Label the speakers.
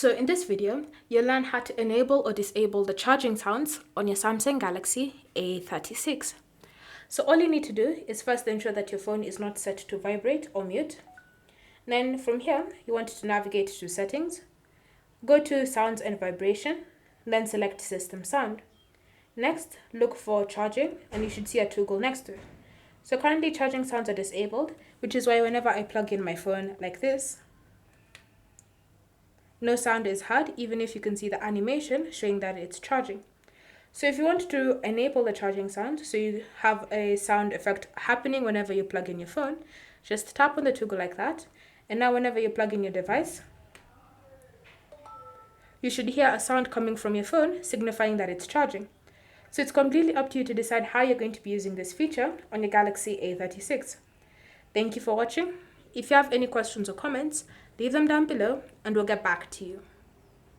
Speaker 1: So in this video, you'll learn how to enable or disable the charging sounds on your Samsung Galaxy A36. So all you need to do is first ensure that your phone is not set to vibrate or mute. Then from here, you want to navigate to settings, go to sounds and vibration, then select system sound. Next, look for charging and you should see a toggle next to it. So currently charging sounds are disabled, which is why whenever I plug in my phone like this, no sound is heard, even if you can see the animation showing that it's charging. So if you want to enable the charging sound, so you have a sound effect happening whenever you plug in your phone, just tap on the toggle like that. And now whenever you plug in your device, you should hear a sound coming from your phone signifying that it's charging. So it's completely up to you to decide how you're going to be using this feature on your Galaxy A36. Thank you for watching. If you have any questions or comments, leave them down below and we'll get back to you.